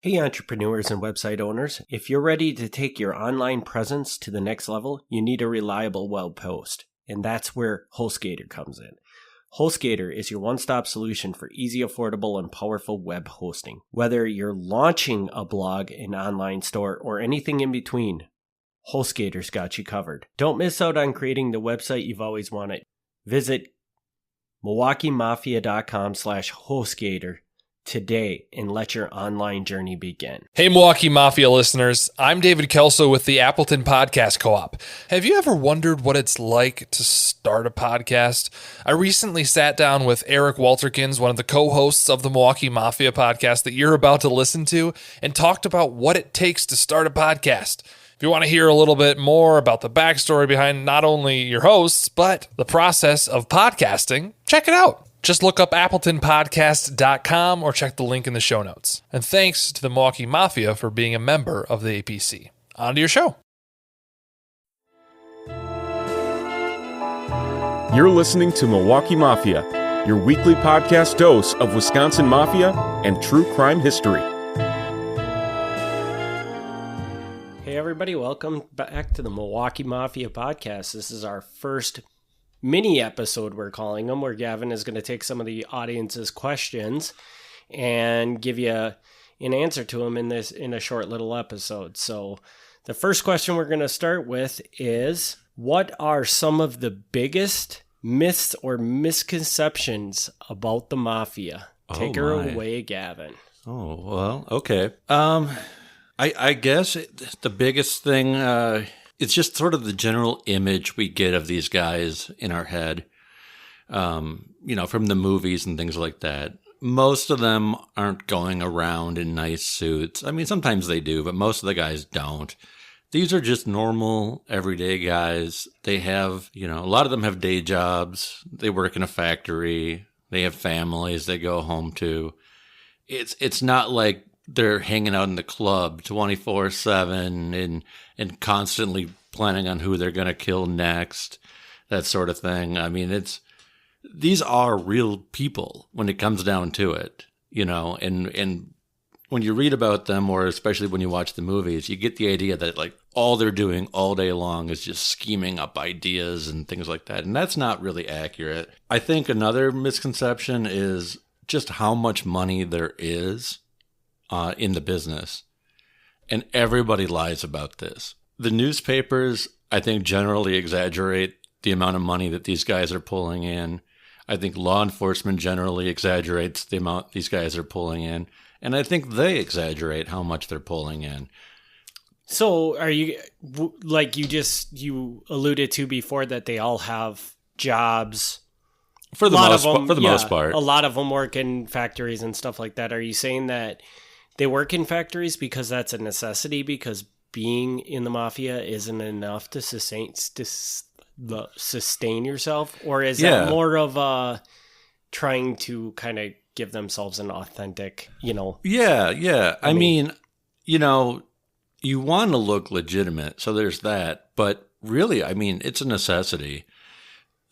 Hey entrepreneurs and website owners, if you're ready to take your online presence to the next level, you need a reliable web host, and that's where HostGator comes in. HostGator is your one-stop solution for easy, affordable, and powerful web hosting. Whether you're launching a blog, an online store, or anything in between, HostGator's got you covered. Don't miss out on creating the website you've always wanted. Visit MilwaukeeMafia.com/HostGator today and let your online journey begin. Hey, Milwaukee Mafia listeners. I'm David Kelso with the Appleton Podcast Co-op. Have you ever wondered what it's like to start a podcast? I recently sat down with Eric Walterkins, one of the co-hosts of the Milwaukee Mafia podcast that you're about to listen to, and talked about what it takes to start a podcast. If you want to hear a little bit more about the backstory behind not only your hosts, but the process of podcasting, check it out. Just look up appletonpodcast.com or check the link in the show notes. And thanks to the Milwaukee Mafia for being a member of the APC. On to your show. You're listening to Milwaukee Mafia, your weekly podcast dose of Wisconsin Mafia and true crime history. Hey everybody, welcome back to the Milwaukee Mafia podcast. This is our first mini episode, we're calling them, where Gavin is going to take some of the audience's questions and give you an answer to them in a short little episode. So the first question we're going to start with is, what are some of the biggest myths or misconceptions about the Mafia? Take her away, Gavin. Oh, well, okay. I guess the biggest thing, it's just sort of the general image we get of these guys in our head, from the movies and things like that. Most of them aren't going around in nice suits. I mean, sometimes they do, but most of the guys don't. These are just normal, everyday guys. They have, a lot of them have day jobs. They work in a factory. They have families they go home to. It's not like they're hanging out in the club 24/7 and constantly planning on who they're going to kill next, that sort of thing. I mean, these are real people when it comes down to it, and when you read about them, or especially when you watch the movies, you get the idea that like all they're doing all day long is just scheming up ideas and things like that. And that's not really accurate. I think another misconception is just how much money there is in the business. And everybody lies about this. The newspapers, I think, generally exaggerate the amount of money that these guys are pulling in. I think law enforcement generally exaggerates the amount these guys are pulling in. And I think they exaggerate how much they're pulling in. So are you, like you alluded to before, that they all have jobs? For the most part. A lot of them work in factories and stuff like that. Are you saying that they work in factories because that's a necessity, because being in the Mafia isn't enough to sustain yourself? Or is that more of trying to kind of give themselves an authentic, Yeah. I mean, you want to look legitimate, so there's that. But really, I mean, it's a necessity.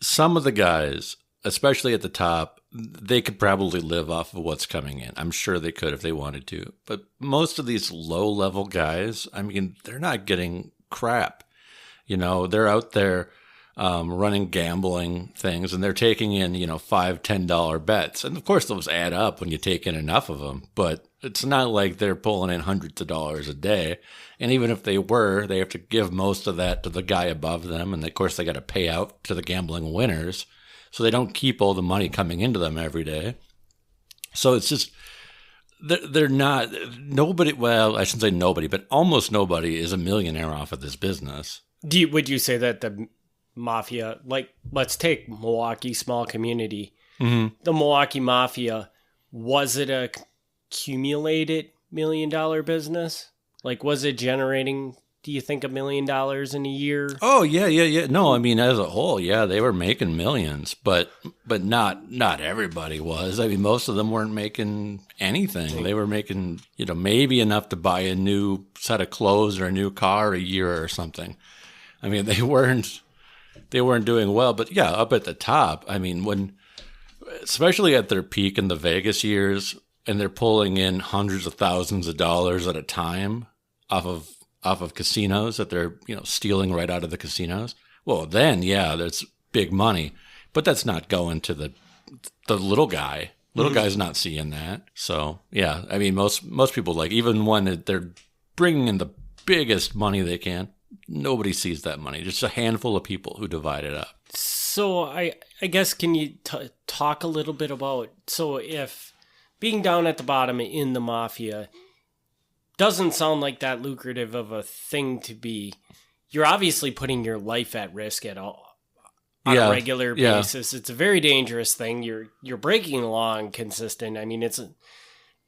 Some of the guys, especially at the top, they could probably live off of what's coming in. I'm sure they could if they wanted to. But most of these low-level guys, I mean, they're not getting crap. They're out there running gambling things, and they're taking in, $5, $10 bets. And of course, those add up when you take in enough of them. But it's not like they're pulling in hundreds of dollars a day. And even if they were, they have to give most of that to the guy above them. And of course, they got to pay out to the gambling winners. So they don't keep all the money coming into them every day. So it's just, they're not, nobody, well, I shouldn't say nobody, but almost nobody is a millionaire off of this business. Would you say that the Mafia, like, let's take Milwaukee, small community, the Milwaukee Mafia, was it a accumulated $1 million business? Like, was it generating, do you think, $1 million in a year? Oh, yeah. No, I mean, as a whole, yeah, they were making millions, but not everybody was. I mean, most of them weren't making anything. They were making, maybe enough to buy a new set of clothes or a new car a year or something. I mean, they weren't doing well, but yeah, up at the top, I mean, especially at their peak in the Vegas years, and they're pulling in hundreds of thousands of dollars at a time off of casinos that they're, stealing right out of the casinos. Well, then, yeah, that's big money, but that's not going to the little guy. Little guy's not seeing that. So, yeah, I mean, most people, even when they're bringing in the biggest money they can, nobody sees that money. Just a handful of people who divide it up. So I guess, can you talk a little bit about, so if being down at the bottom in the Mafia doesn't sound like that lucrative of a thing to be, you're obviously putting your life at risk at all. On a regular basis. It's a very dangerous thing. You're breaking the law and consistent. I mean, it's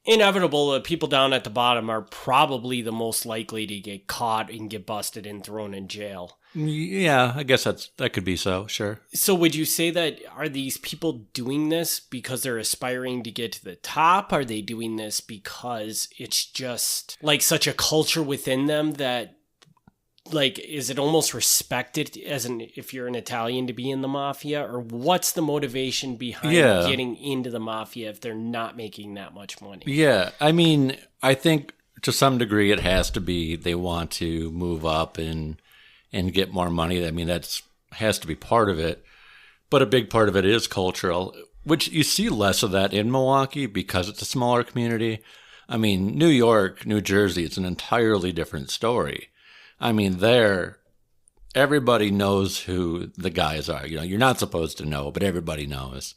inevitable that people down at the bottom are probably the most likely to get caught and get busted and thrown in jail. Yeah, I guess that could be so, sure. So would you say that, are these people doing this because they're aspiring to get to the top? Are they doing this because it's just such a culture within them that, is it almost respected if you're an Italian to be in the Mafia? Or what's the motivation behind getting into the Mafia if they're not making that much money? Yeah, I mean, I think to some degree it has to be they want to move up and get more money. I mean, has to be part of it. But a big part of it is cultural, which you see less of that in Milwaukee because it's a smaller community. I mean, New York, New Jersey, it's an entirely different story. I mean, there, everybody knows who the guys are. You're not supposed to know, but everybody knows.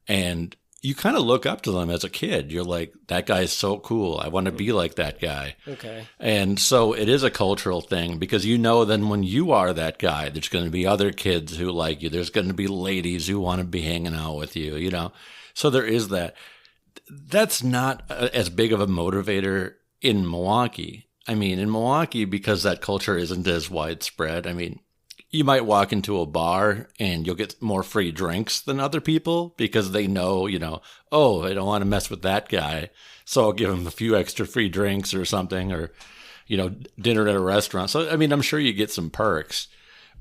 And you kind of look up to them as a kid. You're like, that guy is so cool. I want to be like that guy. Okay. And so it is a cultural thing because then when you are that guy, there's going to be other kids who like you. There's going to be ladies who want to be hanging out with you, So there is that. That's not as big of a motivator in Milwaukee. I mean, in Milwaukee, because that culture isn't as widespread, I mean, you might walk into a bar and you'll get more free drinks than other people because they know, oh, I don't want to mess with that guy. So I'll give him a few extra free drinks or something, or, dinner at a restaurant. So, I mean, I'm sure you get some perks,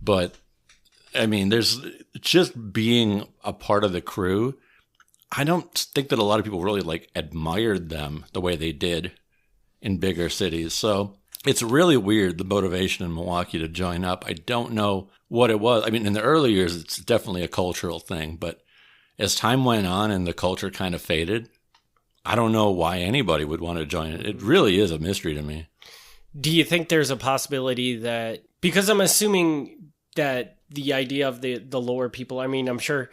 but I mean, there's just being a part of the crew. I don't think that a lot of people really admired them the way they did in bigger cities. So it's really weird, the motivation in Milwaukee to join up. I don't know what it was. I mean, in the early years, it's definitely a cultural thing. But as time went on and the culture kind of faded, I don't know why anybody would want to join it. It really is a mystery to me. Do you think there's a possibility that, because I'm assuming that the idea of the lower people, I mean, I'm sure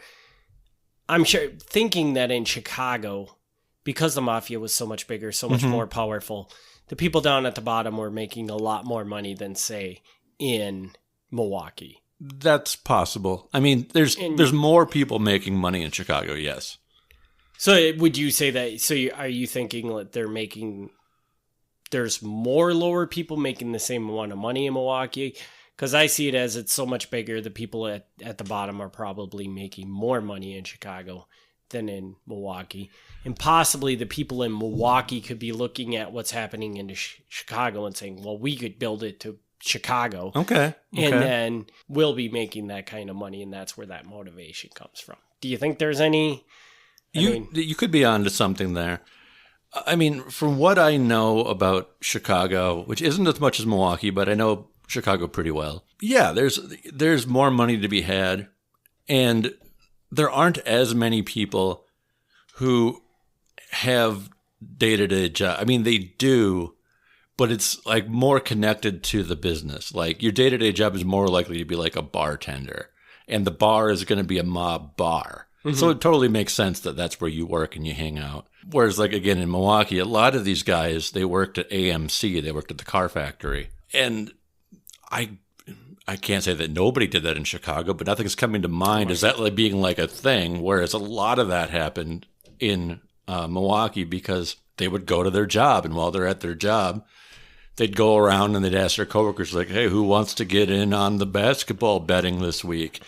thinking that in Chicago, because the Mafia was so much bigger, so much more powerful, the people down at the bottom were making a lot more money than, say, in Milwaukee. That's possible. I mean, there's more people making money in Chicago, yes. So would you say that, are you thinking that there's more lower people making the same amount of money in Milwaukee? Because I see it as it's so much bigger, the people at the bottom are probably making more money in Chicago than in Milwaukee. And possibly the people in Milwaukee could be looking at what's happening in Chicago and saying, well, we could build it to Chicago. Okay. And then we'll be making that kind of money, and that's where that motivation comes from. Do you think there's any... You could be onto something there. I mean, from what I know about Chicago, which isn't as much as Milwaukee, but I know Chicago pretty well. Yeah, there's more money to be had, and there aren't as many people who have day-to-day jobs. I mean, they do, but it's more connected to the business. Your day-to-day job is more likely to be a bartender, and the bar is going to be a mob bar. Mm-hmm. So it totally makes sense that that's where you work and you hang out. Whereas, again, in Milwaukee, a lot of these guys, they worked at AMC. They worked at the car factory. And I can't say that nobody did that in Chicago, but nothing's coming to mind as that being a thing, whereas a lot of that happened in Milwaukee because they would go to their job, and while they're at their job, they'd go around and they'd ask their coworkers, hey, who wants to get in on the basketball betting this week?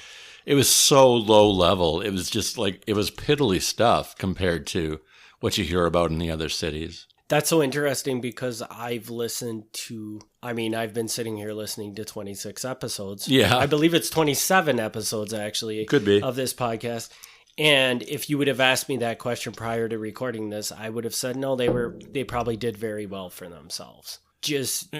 It was so low level. It was just it was piddly stuff compared to what you hear about in the other cities. That's so interesting because I've been sitting here listening to 26 episodes. Yeah. I believe it's 27 episodes, actually. Could be. Of this podcast. And if you would have asked me that question prior to recording this, I would have said no. They probably did very well for themselves. Just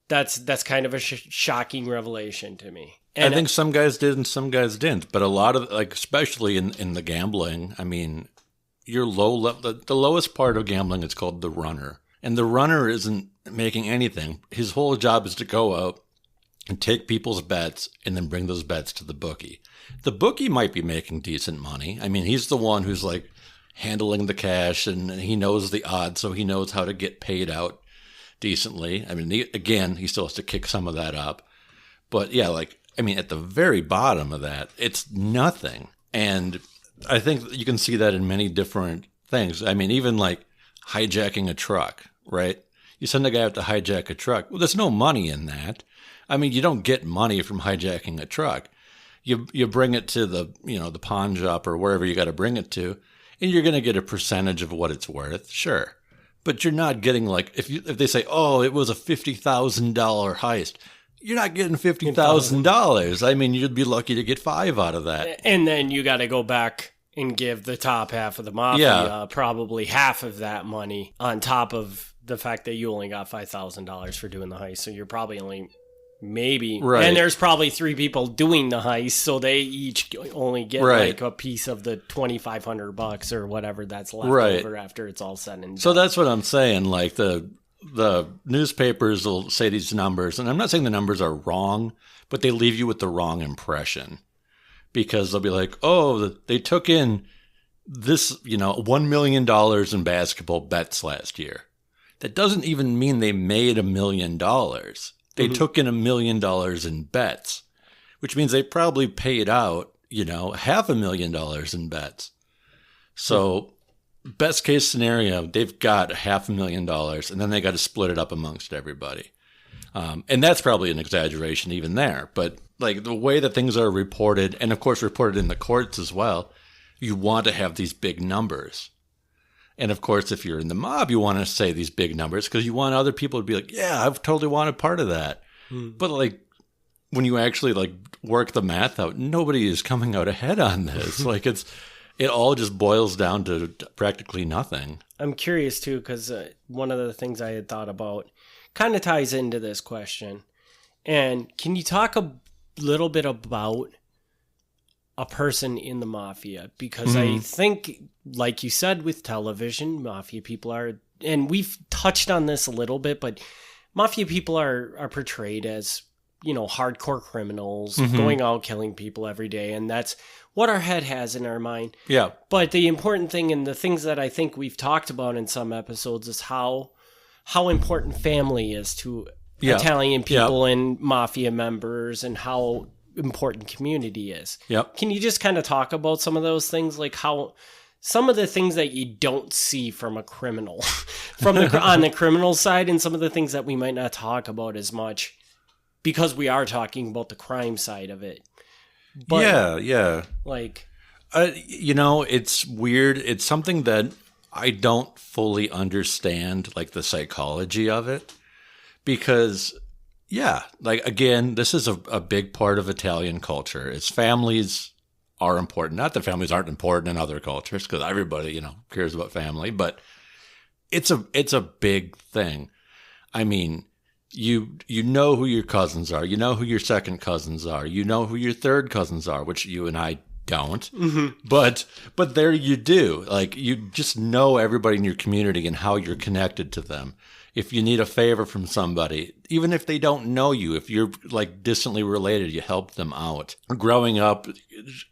that's kind of a shocking revelation to me. And I think some guys did and some guys didn't. But a lot of, like, especially in the gambling, I mean, your the lowest part of gambling is called the runner. And the runner isn't making anything. His whole job is to go out and take people's bets and then bring those bets to the bookie. The bookie might be making decent money. I mean, he's the one who's like handling the cash and he knows the odds, so he knows how to get paid out decently. I mean, he still has to kick some of that up. But yeah, like, I mean, at the very bottom of that, it's nothing. And I think you can see that in many different things. I mean, even like hijacking a truck, right? You send a guy out to hijack a truck. Well, there's no money in that. I mean, you don't get money from hijacking a truck. You bring it to the pawn shop or wherever you got to bring it to, and you're going to get a percentage of what it's worth, sure. But you're not getting, like, if they say, oh, it was a $50,000 heist, you're not getting $50,000. I mean, you'd be lucky to get $5 out of that. And then you got to go back and give the top half of the mafia probably half of that money on top of the fact that you only got $5,000 for doing the heist. So you're probably only maybe right. And there's probably 3 people doing the heist, so they each only get like a piece of the $2,500 or whatever that's left over after it's all said and done. So that's what I'm saying. Like the newspapers will say these numbers, and I'm not saying the numbers are wrong, but they leave you with the wrong impression because they'll be like, oh, they took in this, $1 million in basketball bets last year. That doesn't even mean they made $1 million. They took in $1 million in bets, which means they probably paid out, $500,000 in bets. So best case scenario, they've got $500,000 and then they got to split it up amongst everybody. And that's probably an exaggeration even there. But like the way that things are reported, and of course reported in the courts as well, you want to have these big numbers. And of course, if you're in the mob, you want to say these big numbers because you want other people to be like, yeah, I've totally wanted part of that. But like when you actually like work the math out, nobody is coming out ahead on this. Like it all just boils down to practically nothing. I'm curious too, because one of the things I had thought about kind of ties into this question. And can you talk a little bit about a person in the mafia? Because I think, like you said, with television, mafia people are, and we've touched on this a little bit, but mafia people are portrayed as, hardcore criminals going out killing people every day. And that's what our head has in our mind. Yeah. But the important thing, and the things that I think we've talked about in some episodes, is how important family is to Italian people and mafia members, and how important community is. Yep. Can you just kind of talk about some of those things, like how some of the things that you don't see from a criminal, on the criminal side, and some of the things that we might not talk about as much because we are talking about the crime side of it. But, yeah. Like, it's weird. It's something that I don't fully understand, like the psychology of it, because like, again, this is a big part of Italian culture. It's families are important. Not that families aren't important in other cultures, because everybody, cares about family, but it's a big thing. I mean, you know who your cousins are. You know who your second cousins are. You know who your third cousins are, which you and I don't. But there you do. Like, you just know everybody in your community and how you're connected to them. If you need a favor from somebody, even if they don't know you, if you're like distantly related, you help them out. Growing up,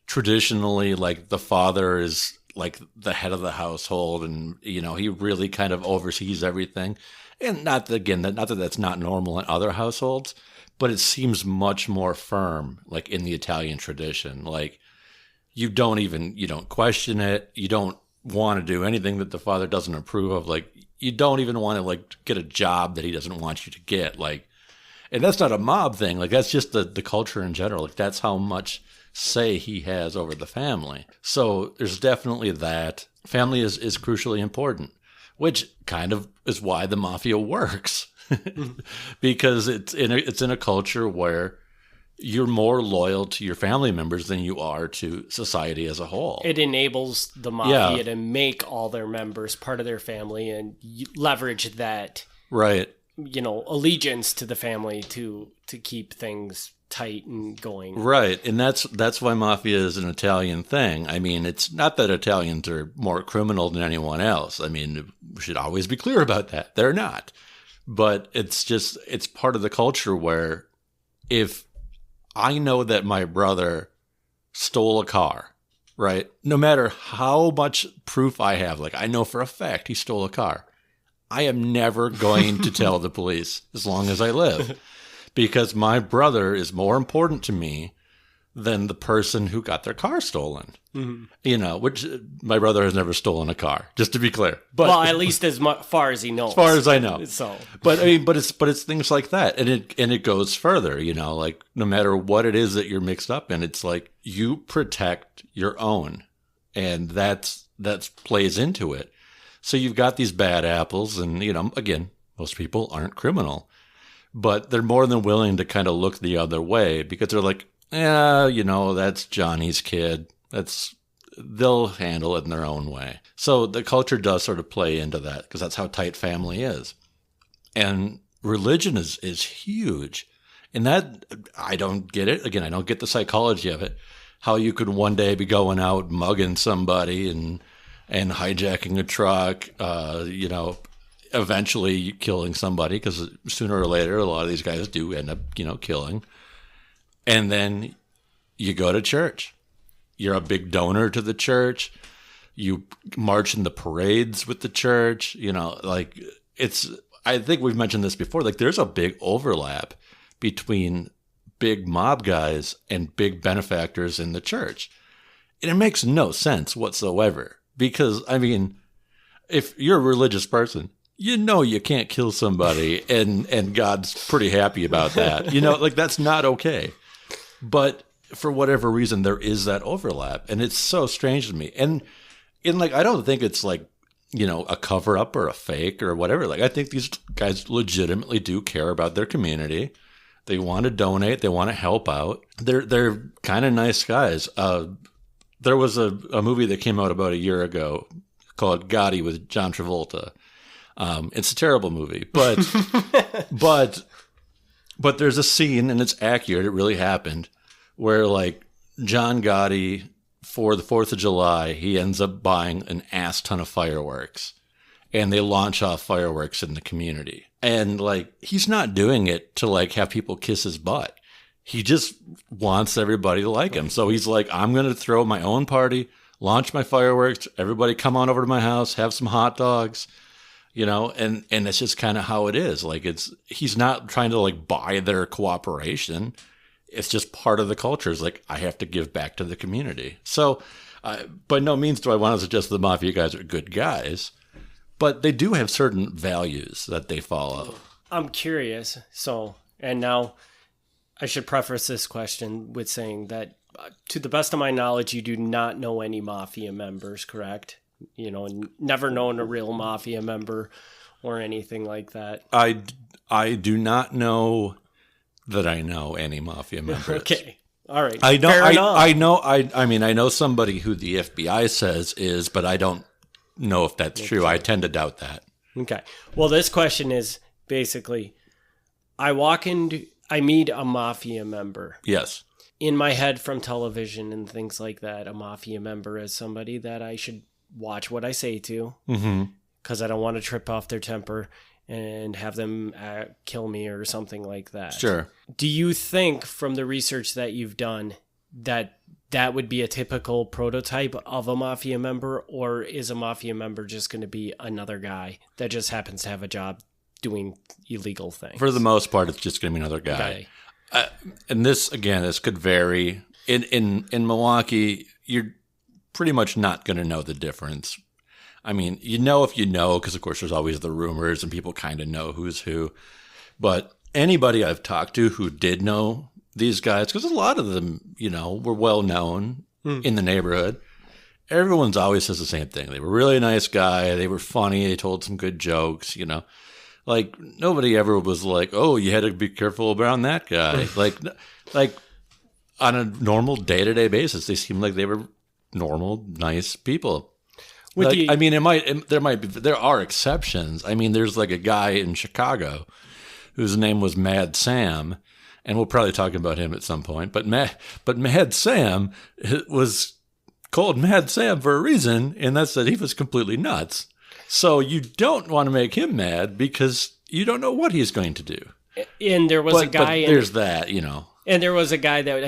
traditionally, like the father is like the head of the household, and he really kind of oversees everything. And not that that's not normal in other households, but it seems much more firm, like in the Italian tradition. Like you don't question it. You don't want to do anything that the father doesn't approve of. Like, you don't even want to like get a job that he doesn't want you to get. Like, and that's not a mob thing. Like, that's just the culture in general. Like, that's how much say he has over the family. So there's definitely that. Family is crucially important, which kind of is why the mafia works, because it's in a culture where you're more loyal to your family members than you are to society as a whole. It enables the mafia to make all their members part of their family and leverage that, right? Allegiance to the family to keep things tight and going. Right, and that's why mafia is an Italian thing. I mean, it's not that Italians are more criminal than anyone else. I mean, we should always be clear about that. They're not. But it's part of the culture where if I know that my brother stole a car, right? No matter how much proof I have, like I know for a fact he stole a car, I am never going to tell the police as long as I live, because my brother is more important to me than the person who got their car stolen. Mm-hmm. Which my brother has never stolen a car, just to be clear. But at least as far as he knows. As far as I know. So, but it's things like that, and it goes further. Like no matter what it is that you're mixed up in, it's like you protect your own, and that's plays into it. So you've got these bad apples, and again, most people aren't criminal, but they're more than willing to kind of look the other way because they're like, that's Johnny's kid. They'll handle it in their own way. So the culture does sort of play into that because that's how tight family is. And religion is huge. And that, I don't get it. Again, I don't get the psychology of it. How you could one day be going out mugging somebody and hijacking a truck, eventually killing somebody, because sooner or later, a lot of these guys do end up, killing. And then you go to church. You're a big donor to the church. You march in the parades with the church. I think we've mentioned this before. Like, there's a big overlap between big mob guys and big benefactors in the church. And it makes no sense whatsoever. Because, I mean, if you're a religious person, you can't kill somebody and God's pretty happy about that. That's not okay. But for whatever reason, there is that overlap, and it's so strange to me. And I don't think it's like, a cover up or a fake or whatever. Like, I think these guys legitimately do care about their community. They want to donate. They want to help out. They're kind of nice guys. There was a movie that came out about a year ago called Gotti with John Travolta. It's a terrible movie, but but there's a scene, and it's accurate. It really happened, where like John Gotti, for the 4th of July, he ends up buying an ass ton of fireworks, and they launch off fireworks in the community. And like, he's not doing it to like have people kiss his butt. He just wants everybody to like him. So he's like, I'm going to throw my own party, launch my fireworks. Everybody come on over to my house, have some hot dogs, and it's just kind of how it is. Like, he's not trying to like buy their cooperation. It's just part of the culture. It's like, I have to give back to the community. So by no means do I want to suggest the Mafia guys are good guys, but they do have certain values that they follow. I'm curious. So, and now I should preface this question with saying that to the best of my knowledge, you do not know any Mafia members, correct? Never known a real Mafia member or anything like that. I do not know that I know any Mafia members. Okay. All right. I know. Fair enough. I know somebody who the FBI says is, but I don't know if that's true. I tend to doubt that. Okay. Well, this question is basically, I meet a Mafia member. Yes. In my head from television and things like that, a Mafia member is somebody that I should watch what I say to, because I don't want to trip off their temper and have them kill me or something like that. Sure. Do you think from the research that you've done that would be a typical prototype of a Mafia member, or is a Mafia member just going to be another guy that just happens to have a job doing illegal things? For the most part, it's just going to be another guy. Okay. And this could vary. In Milwaukee, you're pretty much not going to know the difference. I mean, if you know, because of course there's always the rumors and people kind of know who's who. But anybody I've talked to who did know these guys, because a lot of them, were well known in the neighborhood, everyone's always says the same thing. They were a really nice guy. They were funny. They told some good jokes, Like, nobody ever was like, oh, you had to be careful around that guy. like on a normal day-to-day basis, they seemed like they were normal, nice people. There are exceptions. I mean, there's like a guy in Chicago whose name was Mad Sam, and we'll probably talk about him at some point. But Mad Sam was called Mad Sam for a reason, and that's that he was completely nuts. So you don't want to make him mad because you don't know what he's going to do. And there was a guy. There's that, you know. And there was a guy that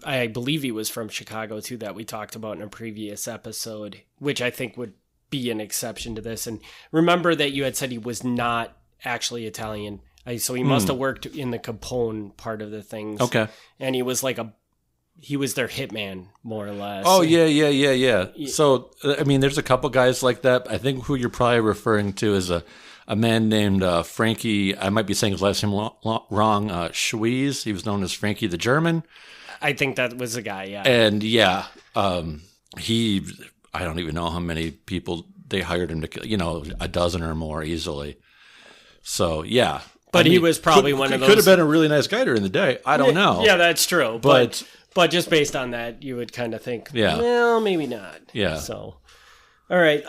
I believe he was from Chicago too, that we talked about in a previous episode, which I think would be an exception to this. And remember that you had said he was not actually Italian. So he must have worked in the Capone part of the things. Okay. And he was their hitman, more or less. Oh, yeah. So, I mean, there's a couple guys like that. I think who you're probably referring to is a man named Frankie, I might be saying his last name wrong, Schwees. He was known as Frankie the German. I think that was the guy, yeah. And, I don't even know how many people they hired him to kill, you know, a dozen or more easily. So, yeah. But he was probably one of those. Could have been a really nice guy during the day. I don't know. Yeah, that's true. But just based on that, you would kind of think, well, maybe not. Yeah. So, all right.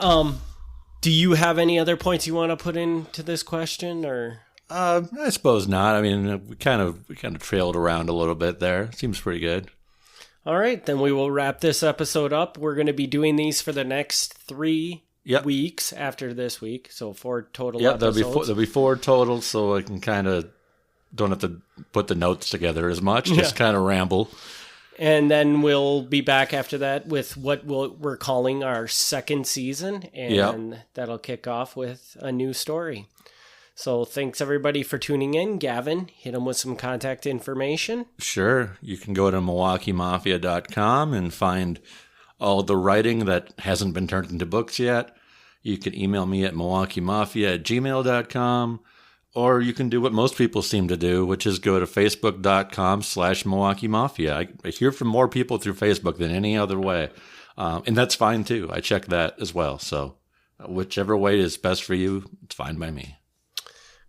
Do you have any other points you want to put into this question, or? I suppose not. I mean, we kind of trailed around a little bit there. Seems pretty good. All right, then we will wrap this episode up. We're going to be doing these for the next 3 weeks after this week, so 4 total episodes. There'll be 4 total, so I can kind of don't have to put the notes together as much, just kind of ramble. And then we'll be back after that with what we're calling our second season, and that'll kick off with a new story. So thanks, everybody, for tuning in. Gavin, hit them with some contact information. Sure. You can go to MilwaukeeMafia.com and find all the writing that hasn't been turned into books yet. You can email me at MilwaukeeMafia@gmail.com, or you can do what most people seem to do, which is go to Facebook.com/Milwaukee Mafia. I hear from more people through Facebook than any other way. And that's fine, too. I check that as well. So whichever way is best for you, it's fine by me.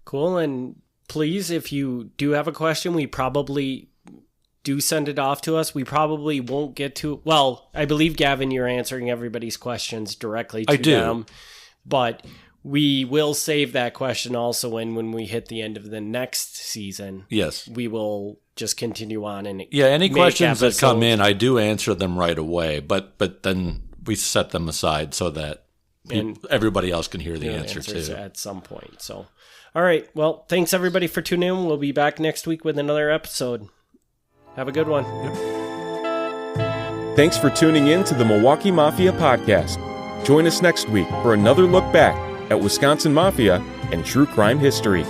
Cool. And please, if you do have a question, we probably do send it off to us. We probably won't get to, well, I believe, Gavin, you're answering everybody's questions directly to them. But we will save that question also when we hit the end of the next season. Yes. We will just continue on. And any questions that come in, I do answer them right away. But then we set them aside so that everybody else can hear the answer too. At some point. So, all right. Well, thanks everybody for tuning in. We'll be back next week with another episode. Have a good one. Yep. Thanks for tuning in to the Milwaukee Mafia podcast. Join us next week for another look back at Wisconsin Mafia and true crime history.